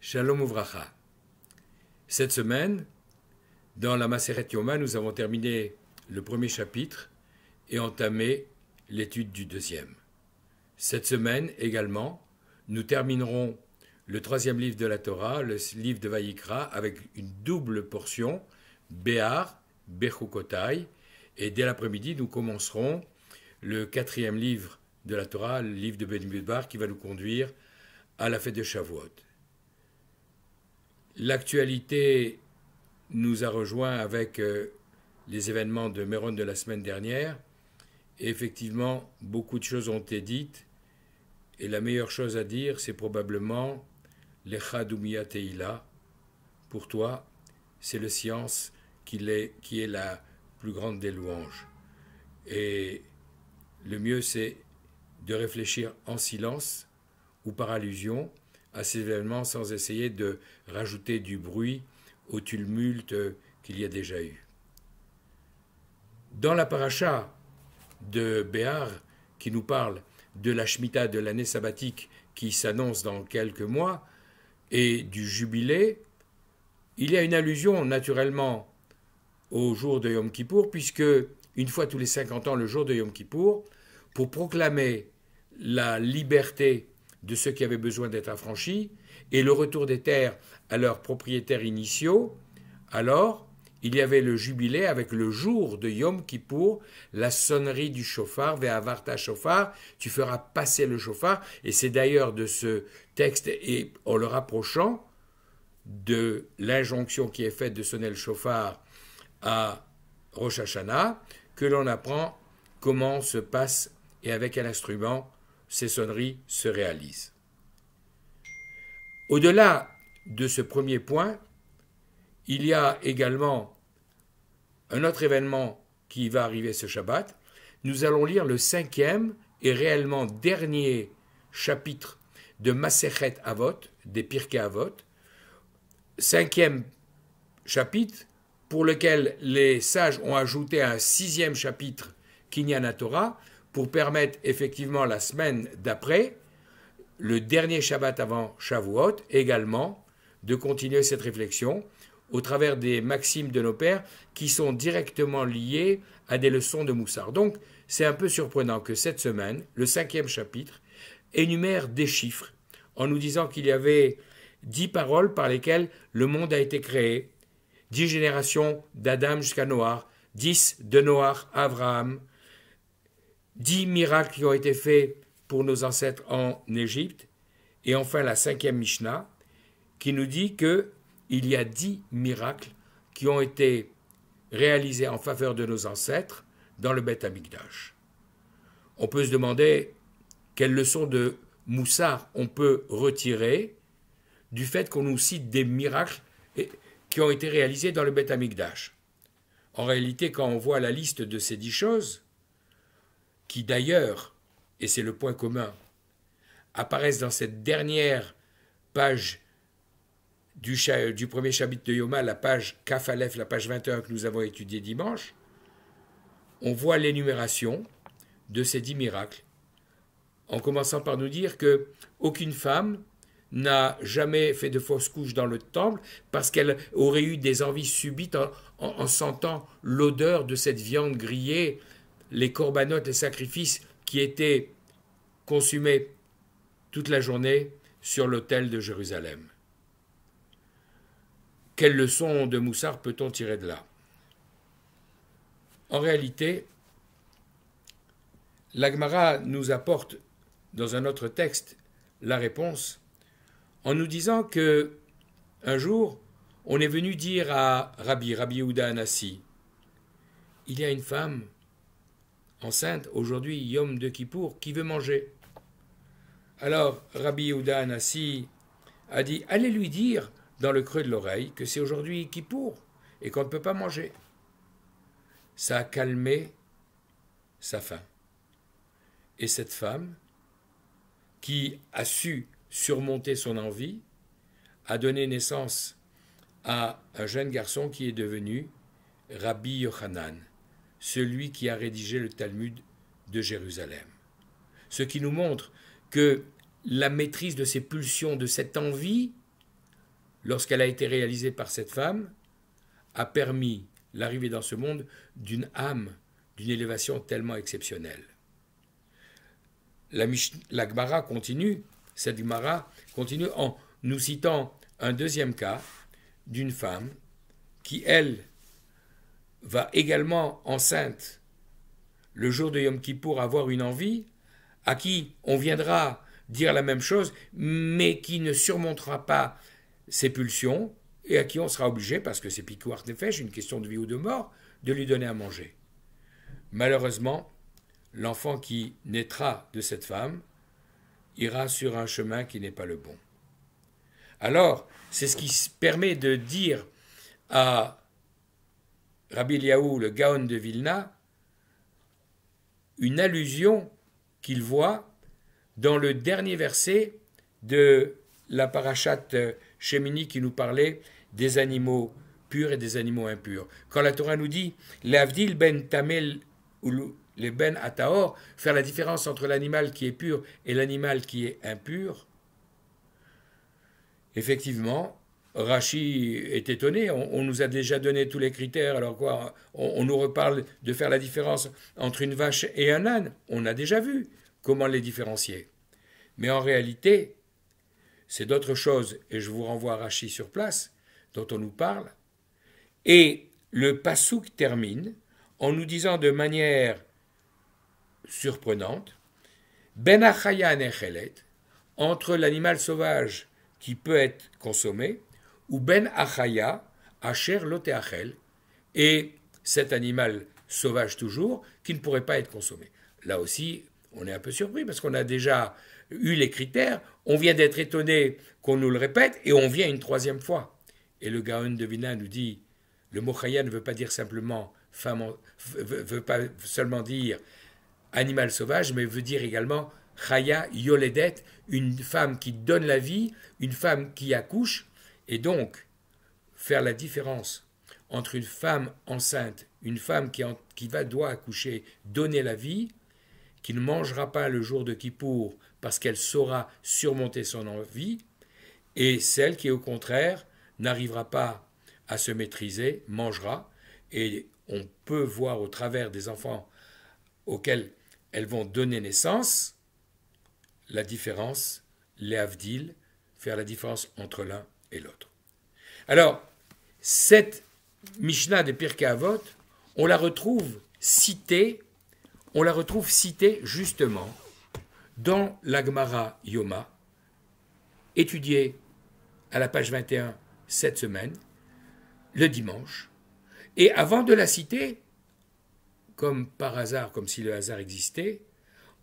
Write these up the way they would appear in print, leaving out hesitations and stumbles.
Shalom Uvracha. Cette semaine, dans la Maseret Yoma, nous avons terminé le premier chapitre et entamé l'étude du deuxième. Cette semaine également, nous terminerons le troisième livre de la Torah, le livre de Vayikra, avec une double portion, Béar, Bechukotai, et dès l'après-midi, nous commencerons le quatrième livre de la Torah, le livre de Bamidbar, qui va nous conduire à la fête de Shavuot. L'actualité nous a rejoints avec les événements de Méron de la semaine dernière. Et effectivement, beaucoup de choses ont été dites. Et la meilleure chose à dire, c'est probablement Lecha Dumia Teila. Pour toi, c'est le science qui est la plus grande des louanges. Et le mieux, c'est de réfléchir en silence ou par allusion à ces événements sans essayer de rajouter du bruit au tumulte qu'il y a déjà eu. Dans la paracha de Béar, qui nous parle de la Shemitah de l'année sabbatique qui s'annonce dans quelques mois, et du jubilé, il y a une allusion naturellement au jour de Yom Kippour, puisque une fois tous les 50 ans, le jour de Yom Kippour, pour proclamer la liberté de ceux qui avaient besoin d'être affranchis et le retour des terres à leurs propriétaires initiaux, alors il y avait le jubilé avec le jour de Yom Kippour, la sonnerie du chauffard, Ve'avarta chauffard, tu feras passer le chauffard, et c'est d'ailleurs de ce texte, et en le rapprochant de l'injonction qui est faite de sonner le chauffard à Rosh Hashanah, que l'on apprend comment se passe et avec quel instrument ces sonneries se réalisent. Au-delà de ce premier point, il y a également un autre événement qui va arriver ce Shabbat. Nous allons lire le cinquième et réellement dernier chapitre de Masechet Avot, des Pirkei Avot, cinquième chapitre pour lequel les sages ont ajouté un sixième chapitre Kinyan Torah pour permettre effectivement la semaine d'après, le dernier Shabbat avant Shavuot, également, de continuer cette réflexion au travers des maximes de nos pères qui sont directement liées à des leçons de Moussar. Donc, c'est un peu surprenant que cette semaine, le cinquième chapitre, énumère des chiffres en nous disant qu'il y avait 10 paroles par lesquelles le monde a été créé, 10 générations d'Adam jusqu'à Noach, 10 de Noach à Abraham, 10 miracles qui ont été faits pour nos ancêtres en Égypte, et enfin la cinquième Mishnah, qui nous dit qu'il y a 10 miracles qui ont été réalisés en faveur de nos ancêtres dans le Beth Amikdash. On peut se demander quelle leçon de Moussar on peut retirer du fait qu'on nous cite des miracles qui ont été réalisés dans le Beth Amikdash. En réalité, quand on voit la liste de ces 10 choses, qui d'ailleurs, et c'est le point commun, apparaissent dans cette dernière page du premier chapitre de Yoma, la page Kaf Aleph, la page 21 que nous avons étudiée dimanche, on voit l'énumération de ces 10 miracles, en commençant par nous dire qu'aucune femme n'a jamais fait de fausse couche dans le temple parce qu'elle aurait eu des envies subites en sentant l'odeur de cette viande grillée, les corbanotes, les sacrifices qui étaient consumés toute la journée sur l'autel de Jérusalem. Quelle leçon de Moussar peut-on tirer de là? En réalité, la Gemara nous apporte dans un autre texte la réponse en nous disant que un jour, on est venu dire à Rabbi Yehuda Anassi, il y a une femme enceinte, aujourd'hui, Yom de Kippour, qui veut manger. Alors, Rabbi Yehuda Anassi a dit, allez lui dire dans le creux de l'oreille que c'est aujourd'hui Kippour et qu'on ne peut pas manger. Ça a calmé sa faim. Et cette femme, qui a su surmonter son envie, a donné naissance à un jeune garçon qui est devenu Rabbi Yochanan, celui qui a rédigé le Talmud de Jérusalem. Ce qui nous montre que la maîtrise de ces pulsions, de cette envie, lorsqu'elle a été réalisée par cette femme, a permis l'arrivée dans ce monde d'une âme, d'une élévation tellement exceptionnelle. La Gemara continue, cette Gemara continue en nous citant un deuxième cas d'une femme qui, elle, va également enceinte le jour de Yom Kippour avoir une envie, à qui on viendra dire la même chose, mais qui ne surmontera pas ses pulsions, et à qui on sera obligé, parce que c'est Pikuach Nefesh, une question de vie ou de mort, de lui donner à manger. Malheureusement, l'enfant qui naîtra de cette femme ira sur un chemin qui n'est pas le bon. Alors, c'est ce qui permet de dire à Rabbi Eliaou, le Gaon de Vilna, une allusion qu'il voit dans le dernier verset de la parachate Shemini qui nous parlait des animaux purs et des animaux impurs. Quand la Torah nous dit « L'avdil ben tamel ou les ben ataor », faire la différence entre l'animal qui est pur et l'animal qui est impur, effectivement, Rashi est étonné, on nous a déjà donné tous les critères, alors quoi, on nous reparle de faire la différence entre une vache et un âne, on a déjà vu comment les différencier. Mais en réalité, c'est d'autres choses, et je vous renvoie à Rashi sur place, dont on nous parle, et le pasouk termine en nous disant de manière surprenante, Ben achaya nechelet, entre l'animal sauvage qui peut être consommé, ou ben achaya, asher loteachel, et cet animal sauvage toujours, qui ne pourrait pas être consommé. Là aussi, on est un peu surpris, parce qu'on a déjà eu les critères, on vient d'être étonné qu'on nous le répète, et on vient une troisième fois. Et le Gaon de Vilna nous dit, le mot chaya ne veut pas dire simplement femme, veut pas seulement dire animal sauvage, mais veut dire également chaya yoledet, une femme qui donne la vie, une femme qui accouche, et donc faire la différence entre une femme enceinte, une femme qui doit accoucher, donner la vie, qui ne mangera pas le jour de Kippour parce qu'elle saura surmonter son envie, et celle qui, au contraire, n'arrivera pas à se maîtriser, mangera, et on peut voir au travers des enfants auxquels elles vont donner naissance la différence, les avdil, faire la différence entre l'un et l'autre. Alors, cette Mishnah de Pirkei Avot, on la retrouve citée justement dans la Gemara Yoma, étudiée à la page 21 cette semaine, le dimanche. Et avant de la citer, comme par hasard, comme si le hasard existait,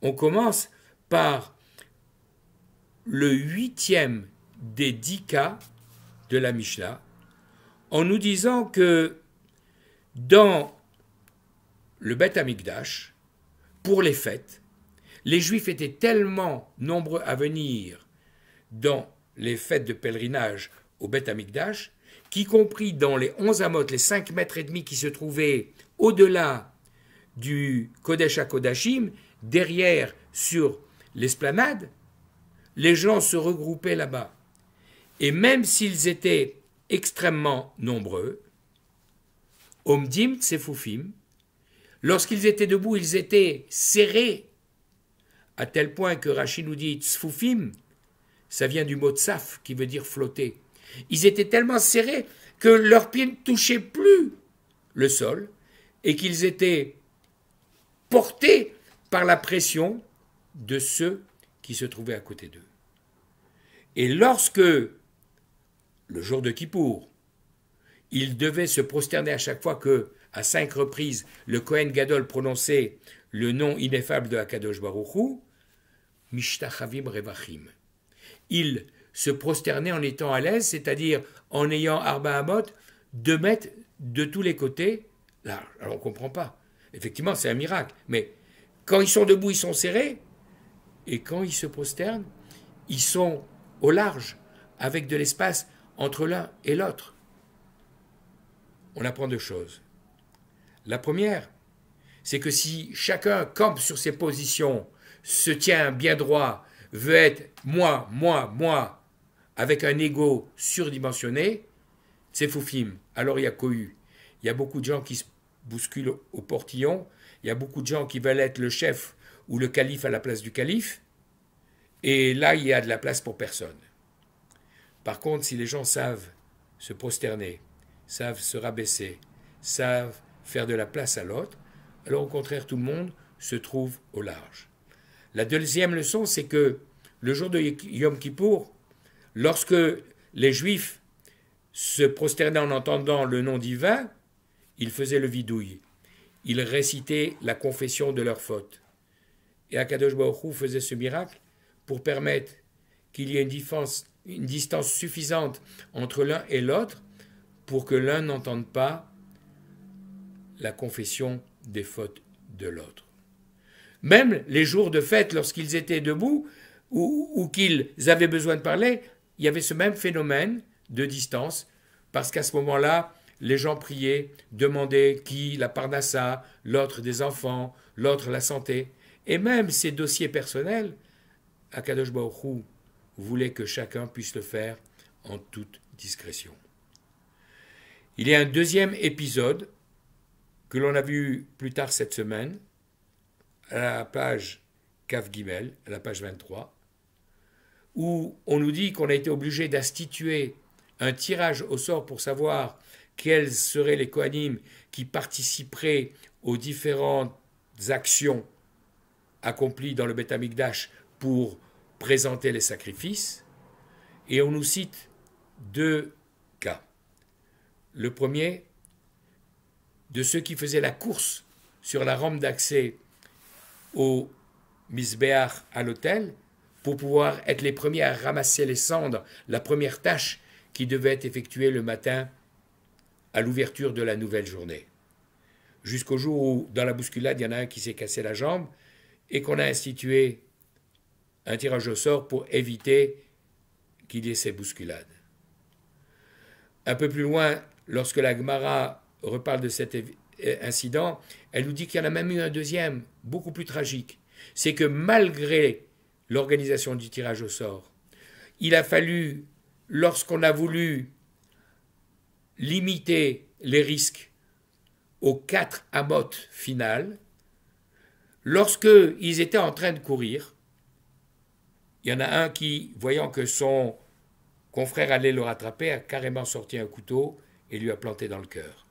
on commence par le 8e des 10 cas de la Mishnah, en nous disant que dans le Beth Amikdash, pour les fêtes, les Juifs étaient tellement nombreux à venir dans les fêtes de pèlerinage au Beth Amikdash, qu'y compris dans les 11 amot, les 5 mètres et demi qui se trouvaient au-delà du Kodesh HaKodashim, derrière sur l'esplanade, les gens se regroupaient là-bas. Et même s'ils étaient extrêmement nombreux, Omdim Tsefufim, lorsqu'ils étaient debout, ils étaient serrés, à tel point que Rashi nous dit Tsfufim, ça vient du mot tsaf, qui veut dire flotter. Ils étaient tellement serrés que leurs pieds ne touchaient plus le sol et qu'ils étaient portés par la pression de ceux qui se trouvaient à côté d'eux. Et lorsque, le jour de Kippour, ils devaient se prosterner à chaque fois que, à 5 reprises, le Kohen Gadol prononçait le nom ineffable de Akadosh Baruch Hu, Mishtachavim Revachim. Ils se prosternaient en étant à l'aise, c'est-à-dire en ayant Arba Amot, 2 mètres de tous les côtés. Là, alors on ne comprend pas. Effectivement, c'est un miracle. Mais quand ils sont debout, ils sont serrés. Et quand ils se prosternent, ils sont au large, avec de l'espace entre l'un et l'autre. On apprend 2 choses. La première, c'est que si chacun campe sur ses positions, se tient bien droit, veut être moi, avec un ego surdimensionné, c'est Foufim. Alors il y a cohue. Il y a beaucoup de gens qui se bousculent au portillon. Il y a beaucoup de gens qui veulent être le chef ou le calife à la place du calife. Et là, il y a de la place pour personne. Par contre, si les gens savent se prosterner, savent se rabaisser, savent faire de la place à l'autre, alors au contraire, tout le monde se trouve au large. La deuxième leçon, c'est que le jour de Yom Kippour, lorsque les Juifs se prosternaient en entendant le nom divin, ils faisaient le vidouille. Ils récitaient la confession de leurs fautes. Et Akadosh Baruch Hu faisait ce miracle pour permettre qu'il y ait une distance suffisante entre l'un et l'autre pour que l'un n'entende pas la confession des fautes de l'autre. Même les jours de fête, lorsqu'ils étaient debout ou qu'ils avaient besoin de parler, il y avait ce même phénomène de distance, parce qu'à ce moment-là, les gens priaient, demandaient qui la parnassa, l'autre des enfants, l'autre la santé. Et même ces dossiers personnels, Akadosh Baruch Hu voulait que chacun puisse le faire en toute discrétion. Il y a un deuxième épisode que l'on a vu plus tard cette semaine, à la page Kaf Gimel, à la page 23, où on nous dit qu'on a été obligé d'instituer un tirage au sort pour savoir quels seraient les Kohanim qui participeraient aux différentes actions accomplies dans le Beth Amikdash pour présenter les sacrifices. Et on nous cite deux cas. Le premier, de ceux qui faisaient la course sur la rampe d'accès au Misbéach, à l'autel, pour pouvoir être les premiers à ramasser les cendres, la première tâche qui devait être effectuée le matin à l'ouverture de la nouvelle journée. Jusqu'au jour où, dans la bousculade, il y en a un qui s'est cassé la jambe et qu'on a institué un tirage au sort pour éviter qu'il y ait ces bousculades. Un peu plus loin, lorsque la Gemara reparle de cet incident, elle nous dit qu'il y en a même eu un deuxième, beaucoup plus tragique. C'est que malgré l'organisation du tirage au sort, il a fallu, lorsqu'on a voulu limiter les risques aux 4 amotes finales, lorsqu'ils étaient en train de courir, il y en a un qui, voyant que son confrère allait le rattraper, a carrément sorti un couteau et lui a planté dans le cœur.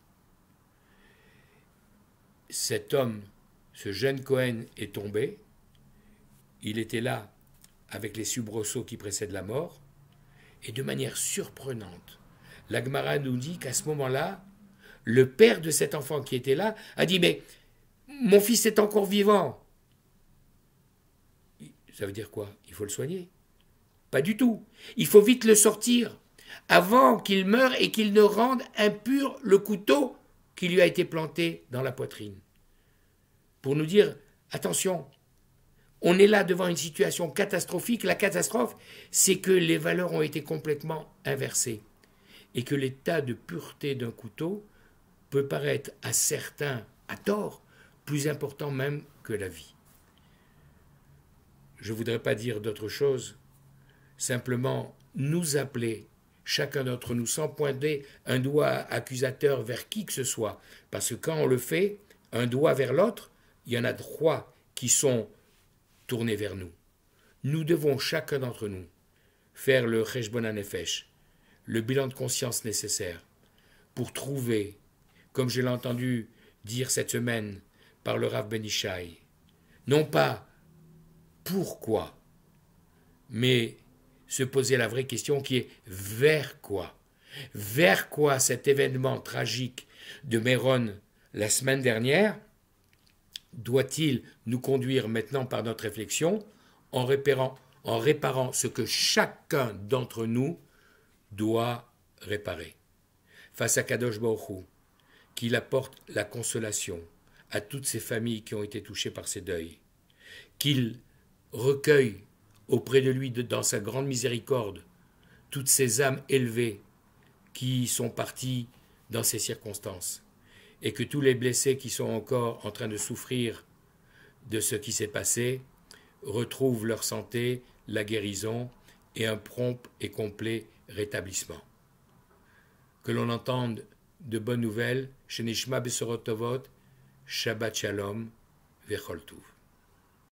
Cet homme, ce jeune Cohen, est tombé. Il était là avec les soubresauts qui précèdent la mort. Et de manière surprenante, la Gemara nous dit qu'à ce moment-là, le père de cet enfant qui était là a dit « Mais mon fils est encore vivant !» Ça veut dire quoi? Il faut le soigner? Pas du tout. Il faut vite le sortir avant qu'il meure et qu'il ne rende impur le couteau qui lui a été planté dans la poitrine. Pour nous dire, attention, on est là devant une situation catastrophique. La catastrophe, c'est que les valeurs ont été complètement inversées et que l'état de pureté d'un couteau peut paraître à certains, à tort, plus important même que la vie. Je ne voudrais pas dire d'autre chose, simplement nous appeler, chacun d'entre nous, sans pointer un doigt accusateur vers qui que ce soit, parce que quand on le fait, un doigt vers l'autre, il y en a 3 qui sont tournés vers nous. Nous devons, chacun d'entre nous, faire le Cheshbon HaNefesh, le bilan de conscience nécessaire, pour trouver, comme je l'ai entendu dire cette semaine par le Rav Ben Ishai, non pas pourquoi, mais se poser la vraie question qui est vers quoi? Vers quoi cet événement tragique de Méron la semaine dernière doit-il nous conduire maintenant par notre réflexion en réparant ce que chacun d'entre nous doit réparer? Face à Kadosh Baruch Hu, qu'il apporte la consolation à toutes ces familles qui ont été touchées par ces deuils, qu'il recueille auprès de lui, dans sa grande miséricorde, toutes ces âmes élevées qui sont parties dans ces circonstances, et que tous les blessés qui sont encore en train de souffrir de ce qui s'est passé retrouvent leur santé, la guérison, et un prompt et complet rétablissement. Que l'on entende de bonnes nouvelles, Shenishma Besorot Tovot, Shabbat Shalom, Vechol Tuv.